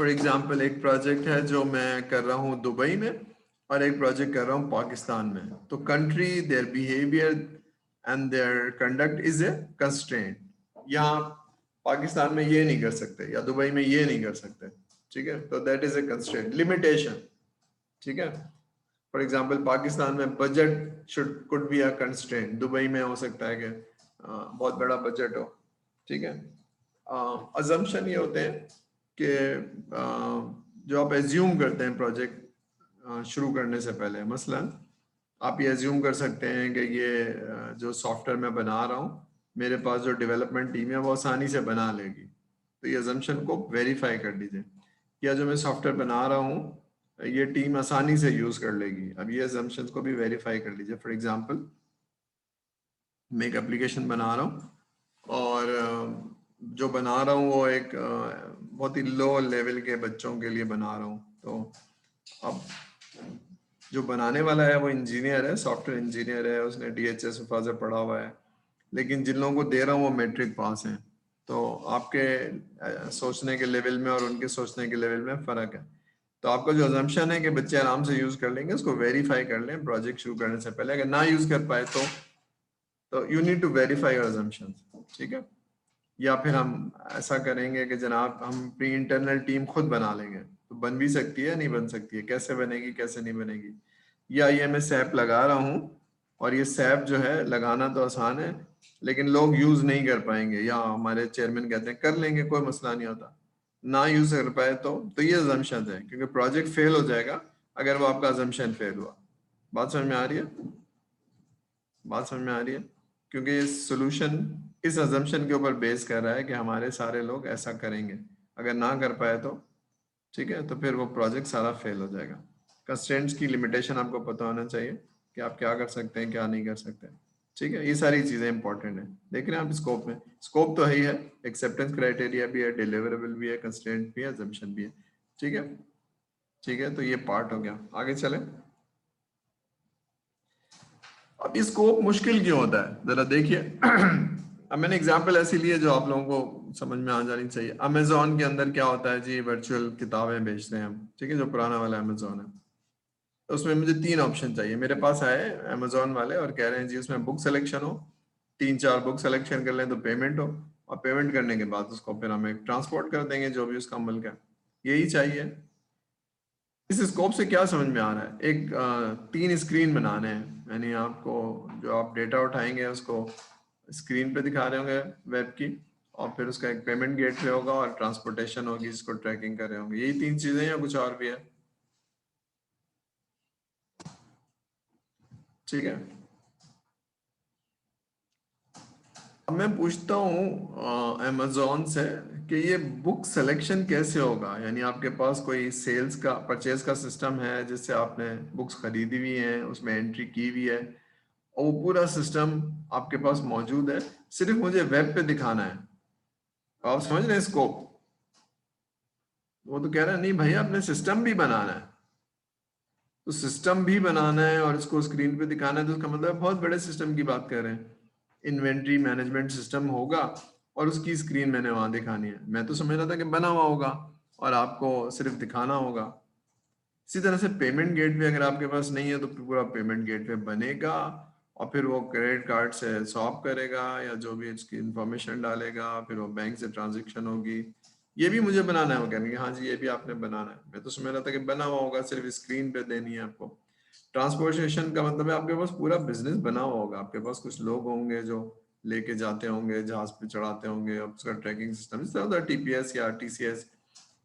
example एक प्रोजेक्ट है जो मैं कर रहा हूँ दुबई में, और एक प्रोजेक्ट कर रहा हूँ पाकिस्तान में, तो country, their behaviour and there conduct is a constraint. यहाँ पाकिस्तान में ये नहीं कर सकते या दुबई में ये नहीं कर सकते, ठीक है, तो that is a constraint, limitation, ठीक है। फॉर एग्जाम्पल पाकिस्तान में budget could be a constraint, Dubai में हो सकता है कि बहुत बड़ा बजट हो, ठीक है। अजम्पशन ये होते हैं कि जो आप एज्यूम करते हैं प्रोजेक्ट शुरू करने से पहले, मसलन आप ये एज्यूम कर सकते हैं कि ये जो सॉफ्टवेयर मैं बना रहा हूँ, मेरे पास जो डेवलपमेंट टीम है वो आसानी से बना लेगी, तो ये अजम्पशन को वेरीफाई कर लीजिए, या जो मैं सॉफ्टवेयर बना रहा हूँ ये टीम आसानी से यूज कर लेगी। अब ये अजम्पशंस को भी वेरीफाई कर लीजिए। फॉर एग्जांपल मैं एक एप्लीकेशन बना रहा हूँ और जो बना रहा हूँ वो एक बहुत ही लो लेवल के बच्चों के लिए बना रहा हूँ, तो अब जो बनाने वाला है वो इंजीनियर है, सॉफ्टवेयर इंजीनियर है, उसने DHS से पढ़ा हुआ है, लेकिन जिन लोगों को दे रहा हूँ वो मैट्रिक पास हैं, तो आपके सोचने के लेवल में और उनके सोचने के लेवल में फ़र्क है। तो आपका जो अजम्पशन है कि बच्चे आराम से यूज़ कर लेंगे, उसको वेरीफाई कर लें प्रोजेक्ट शुरू करने से पहले। अगर ना यूज़ कर पाए तो you need to verify your assumption, ठीक है। या फिर हम ऐसा करेंगे कि जनाब हम प्री इंटरनल टीम खुद बना लेंगे, तो बन भी सकती है, नहीं बन सकती है, कैसे बनेगी कैसे नहीं बनेगी। या ये मैं सैप लगा रहा हूँ और ये सैप जो है लगाना तो आसान है लेकिन लोग यूज नहीं कर पाएंगे, या हमारे चेयरमैन कहते हैं कर लेंगे कोई मसला नहीं होता, ना यूज कर पाए तो ये अजम्पशन है, क्योंकि प्रोजेक्ट फेल हो जाएगा अगर वो आपका अजम्पशन फेल हुआ। बात समझ में आ रही है? बात समझ में आ रही है? क्योंकि ये सोल्यूशन इस अजम्पशन के ऊपर बेस कर रहा है कि हमारे सारे लोग ऐसा करेंगे, अगर ना कर पाए तो ठीक है, तो फिर वो प्रोजेक्ट सारा फेल हो जाएगा। कंस्ट्रेंट्स की लिमिटेशन आपको पता होना चाहिए कि आप क्या कर सकते हैं क्या नहीं कर सकते, ठीक है। ये सारी चीजें इंपॉर्टेंट है। देख रहे हैं आप स्कोप में, स्कोप तो है ही है, एक्सेप्टेंस क्राइटेरिया भी है, डिलीवरेबल भी है, कंस्ट्रेंट भी है, अजम्पशन भी है, ठीक है। ठीक है, तो ये पार्ट हो गया। आगे चले। अब ये स्कोप मुश्किल क्यों होता है जरा देखिए। अब मैंने एग्जांपल ऐसी ली है जो आप लोगों को समझ में आ जानी चाहिए। अमेजोन के अंदर क्या होता है जी, वर्चुअल किताबें बेचते हैं हम, ठीक है, जो पुराना वाला अमेजोन है, तो उसमें मुझे 3 ऑप्शन चाहिए। मेरे पास आए अमेजोन वाले और कह रहे हैं जी उसमें बुक सिलेक्शन हो, 3-4 बुक सिलेक्शन कर लें तो पेमेंट हो, और पेमेंट करने के बाद उसको फिर हम एक ट्रांसपोर्ट कर देंगे जो भी उसका मुल्क है, यही चाहिए। इस स्कोप से क्या समझ में आ रहा है? एक 3 स्क्रीन बनाने हैं, यानी आपको जो आप डेटा उठाएंगे उसको स्क्रीन पे दिखा रहे होंगे वेब की, और फिर उसका एक पेमेंट गेटवे होगा और ट्रांसपोर्टेशन होगी जिसको ट्रैकिंग कर रहे होंगे। यही 3 चीजें या कुछ और भी है? ठीक है। अब मैं पूछता हूँ अमेजोन से कि ये बुक सिलेक्शन कैसे होगा, यानी आपके पास कोई सेल्स का परचेज का सिस्टम है जिससे आपने बुक्स खरीदी हुई हैं, उसमें एंट्री की हुई है, और वो पूरा सिस्टम आपके पास मौजूद है, सिर्फ मुझे वेब पे दिखाना है। आप समझ रहे हैं स्कोप? वो तो कह रहा है नहीं भाई आपने सिस्टम भी बनाना है, तो सिस्टम भी बनाना है और इसको स्क्रीन पे दिखाना है, तो उसका मतलब बहुत बड़े सिस्टम की बात कर रहे हैं। इन्वेंट्री मैनेजमेंट सिस्टम होगा और उसकी स्क्रीन मैंने वहां दिखानी है। मैं तो समझ रहा था कि बना हुआ होगा और आपको सिर्फ दिखाना होगा। इसी तरह से पेमेंट गेटवे अगर आपके पास नहीं है तो पूरा पेमेंट गेटवे बनेगा और फिर वो क्रेडिट कार्ड से स्वैप करेगा या जो भी इसकी इंफॉर्मेशन डालेगा, फिर वो बैंक से ट्रांजेक्शन होगी। ये भी मुझे बनाना है। वो कहेंगे हाँ जी ये भी आपने बनाना है। मैं तो समझ रहा था कि बना हुआ होगा, सिर्फ स्क्रीन पे देनी है आपको। ट्रांसपोर्टेशन का मतलब है आपके पास पूरा बिजनेस बना हुआ होगा, आपके पास कुछ लोग होंगे जो लेके जाते होंगे, जहाज पे चढ़ाते होंगे, उसका ट्रैकिंग सिस्टम इस तरह टीपीएस या टीसीएस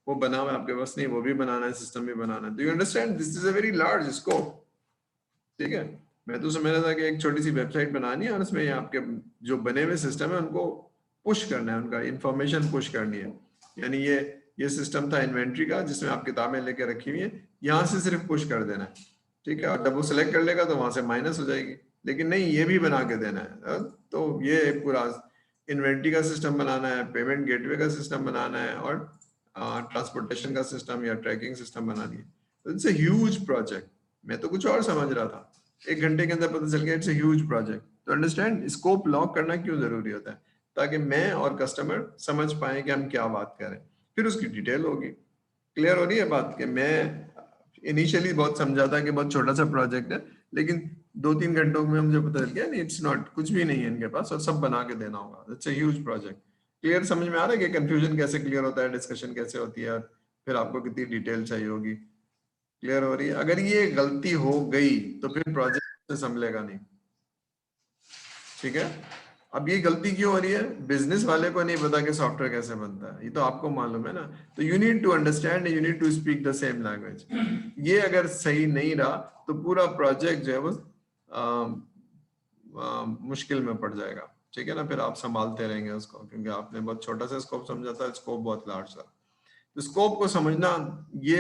वो बना हुआ है आपके पास नहीं, वो भी बनाना है, सिस्टम भी बनाना है। Do you understand? This is a very large scope. ठीक है, मैं तो समझ रहा था कि एक छोटी सी वेबसाइट बनानी है और उसमें आपके जो बने हुए सिस्टम है उनको पुश करना है, उनका इंफॉर्मेशन पुश करनी है। यानी ये सिस्टम था इन्वेंट्री का जिसमें आप किताबें लेके रखी हुई है, यहाँ से सिर्फ पुश कर देना है। ठीक है, और जब वो सिलेक्ट कर लेगा तो वहां से माइनस हो जाएगी। लेकिन नहीं, ये भी बना के देना है। तो ये पूरा इन्वेंट्री का सिस्टम बनाना है, पेमेंट गेटवे का सिस्टम बनाना है और ट्रांसपोर्टेशन का सिस्टम या ट्रैकिंग सिस्टम बनानी है। It's a huge project. मैं तो कुछ और समझ रहा था, 1 घंटे के अंदर पता चल गया इट्स अ ह्यूज प्रोजेक्ट। तो अंडरस्टैंड स्कोप लॉक करना क्यों जरूरी होता है, ताकि मैं और कस्टमर समझ पाए कि हम क्या बात करें। फिर उसकी डिटेल होगी। क्लियर हो रही है बात? कि मैं इनिशियली बहुत समझा था कि बहुत छोटा सा प्रोजेक्ट है, लेकिन 2-3 घंटों में मुझे पता चल गया नहीं, इट्स नॉट, कुछ भी नहीं है इनके पास और सब बना के देना होगा। It's a huge project. Clear? समझ में आ रहा है कि कंफ्यूजन कैसे क्लियर होता है, डिस्कशन कैसे होती है, फिर आपको कितनी डिटेल चाहिए होगी। क्लियर हो रही है? अगर ये गलती हो गई तो फिर प्रोजेक्ट से संभलेगा नहीं। ठीक है, अब ये गलती क्यों हो रही है? बिजनेस वाले को नहीं पता कि सॉफ्टवेयर कैसे बनता है, ये तो आपको मालूम है ना। तो you need to understand, you need to speak the same language. ये अगर सही नहीं रहा तो पूरा प्रोजेक्ट जो है वो मुश्किल में पड़ जाएगा। ठीक है ना, फिर आप संभालते रहेंगे उसको, क्योंकि आपने बहुत छोटा सा स्कोप समझा था, स्कोप बहुत लार्ज था। तो स्कोप को समझना, ये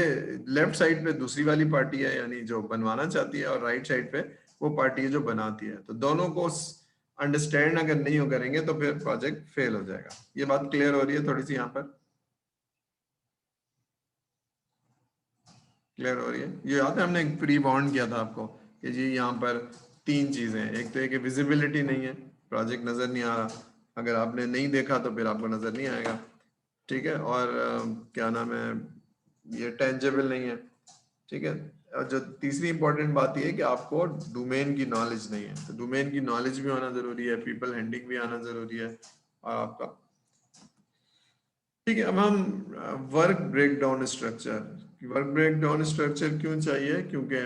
लेफ्ट साइड पे दूसरी वाली पार्टी है यानी जो बनवाना चाहती है, और राइट साइड पे वो पार्टी है जो बनाती है। तो दोनों को अंडरस्टैंड अगर नहीं हो करेंगे तो फिर प्रोजेक्ट फेल हो जाएगा। ये बात क्लियर हो रही है थोड़ी सी? यहाँ पर क्लियर हो रही है? ये याद है हमने एक प्री बॉन्ड किया था आपको कि जी यहाँ पर 3 चीजें हैं। एक तो है कि विजिबिलिटी नहीं है, प्रोजेक्ट नजर नहीं आ रहा। अगर आपने नहीं देखा तो फिर आपको नजर नहीं आएगा। ठीक है, और क्या नाम है, ये टेंजेबल नहीं है। ठीक है, और जो तीसरी इंपॉर्टेंट बात ये है कि आपको डोमेन की नॉलेज नहीं है। तो डोमेन की नॉलेज भी होना जरूरी है, पीपल हैंडलिंग भी आना जरूरी है और आपका। ठीक है, अब हम work breakdown structure. Work breakdown structure क्यों चाहिए? क्योंकि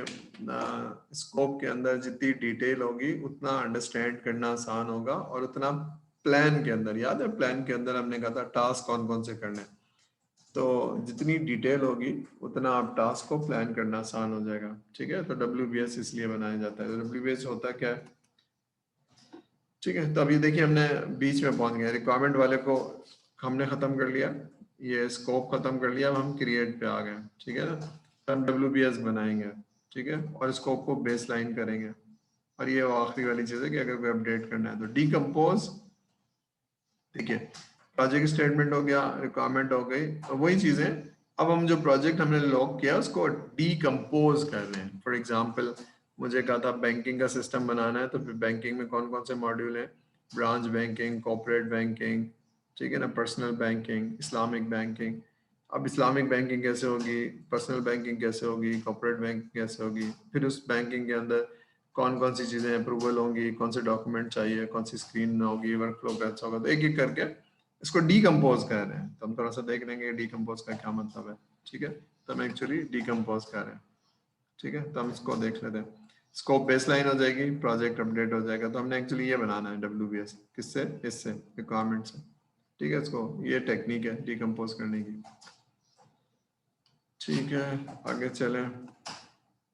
स्कोप के अंदर जितनी डिटेल होगी उतना अंडरस्टैंड करना आसान होगा, और उतना प्लान के अंदर, याद है प्लान के अंदर हमने कहा था टास्क कौन कौन से करने हैं। तो जितनी डिटेल होगी उतना आप टास्क को प्लान करना आसान हो जाएगा। ठीक है, तो WBS इसलिए बनाया जाता है। तो WBS होता क्या है? ठीक है, तो अभी देखिए हमने बीच में पहुंच गए, रिक्वायरमेंट वाले को हमने खत्म कर लिया, ये स्कोप खत्म कर लिया, अब हम क्रिएट पे आ गए। ठीक है ना, तो हम WBS बनाएंगे। ठीक है, और स्कोप को बेस लाइन करेंगे। और ये आखिरी वाली चीज है कि अगर कोई अपडेट करना है तो डीकम्पोज। देखिए, प्रोजेक्ट स्टेटमेंट हो गया, रिक्वायरमेंट हो गई, तो वही चीजें अब हम जो प्रोजेक्ट हमने लॉग किया उसको डीकम्पोज कर रहे हैं। फॉर एग्जांपल मुझे कहा था बैंकिंग का सिस्टम बनाना है, तो फिर बैंकिंग में कौन कौन से मॉड्यूल हैं? ब्रांच बैंकिंग, कॉर्पोरेट बैंकिंग, ठीक है ना, पर्सनल बैंकिंग, इस्लामिक बैंकिंग। अब इस्लामिक बैंकिंग कैसे होगी, पर्सनल बैंकिंग कैसे होगी, कॉर्पोरेट बैंकिंग कैसे होगी, फिर उस बैंकिंग के अंदर कौन कौन सी चीजें अप्रूवल होंगी, कौन से डॉक्यूमेंट चाहिए, कौन सी स्क्रीन होगी, वर्क फ्लो कैसा होगा। तो एक एक करके इसको डीकम्पोज कर रहे हैं। तो हम थोड़ा सा देख लेंगे डीकम्पोज का क्या मतलब है। ठीक है, तो हम एक्चुअली डीकम्पोज कर रहे हैं। ठीक है, तो हम इसको देख लेते हैं। स्कोप बेसलाइन हो जाएगी, प्रोजेक्ट अपडेट हो जाएगा। तो हमने एक्चुअली ये बनाना है WBS, किससे? इससे, रिक्वायरमेंट से। ठीक है, इसको ये टेक्निक है डीकम्पोज करने की। ठीक है, आगे चलें।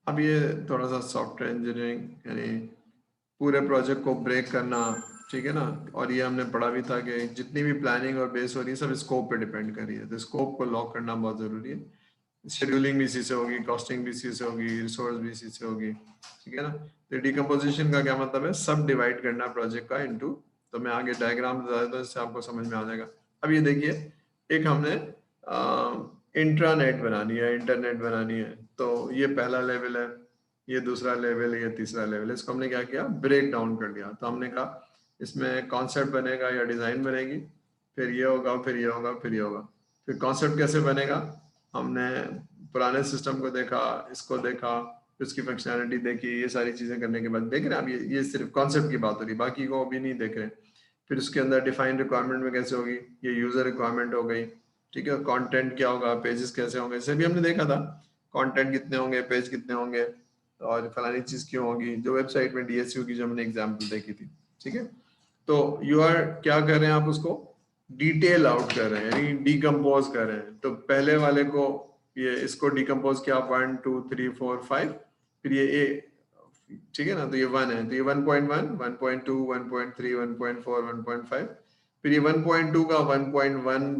अब ये थोड़ा सा सॉफ्टवेयर इंजीनियरिंग यानी पूरे प्रोजेक्ट को ब्रेक करना। ठीक है ना, और ये हमने पढ़ा भी था कि जितनी भी प्लानिंग और बेस हो रही है सब स्कोप पे डिपेंड कर रही है। तो स्कोप को लॉक करना बहुत जरूरी है। शेड्यूलिंग भी इसी से होगी, कॉस्टिंग भी इसी से होगी, रिसोर्स भी इसी से होगी। ठीक है ना, तो डिकम्पोजिशन का क्या मतलब है? सब डिवाइड करना प्रोजेक्ट का इनटू। तो मैं आगे डायग्राम बता देता हूँ, इससे आपको समझ में आ जाएगा। अब ये देखिए, एक हमने इंट्रानेट बनानी है, इंटरनेट बनानी है। तो ये पहला लेवल है, ये दूसरा लेवल है, ये तीसरा लेवल है। इसको हमने क्या किया? ब्रेक डाउन कर दिया। तो हमने कहा इसमें कॉन्सेप्ट बनेगा या डिज़ाइन बनेगी, फिर ये होगा, फिर ये होगा, फिर ये होगा। फिर कॉन्सेप्ट कैसे बनेगा, हमने पुराने सिस्टम को देखा, इसको देखा, फिर उसकी फंक्शनैलिटी देखी, ये सारी चीज़ें करने के बाद देख रहे हैं आप, ये सिर्फ कॉन्सेप्ट की बात हो रही, बाकी को अभी नहीं देख रहे। फिर उसके अंदर डिफाइंड रिक्वायरमेंट में कैसे होगी, ये यूज़र रिक्वायरमेंट हो गई, ठीक है। कंटेंट क्या होगा, पेजेस कैसे होंगे, इसे भी हमने देखा था, कंटेंट कितने होंगे, पेज कितने होंगे, और फलानी चीज़ क्यों होगी, जो वेबसाइट में DSU की जो हमने एग्जांपल देखी थी, ठीक है। तो यू आर क्या कर रहे हैं आप, उसको डिटेल आउट कर रहे हैं, यानी डिकम्पोज कर रहे हैं। तो पहले वाले को ये इसको डिकम्पोज किया 1 2 3 4 5, फिर ये ए, ठीक है ना, तो ये 1 है, तो ये 1.1 1.2 1.3 1.4 1.5, फिर ये 1.2 का 1.1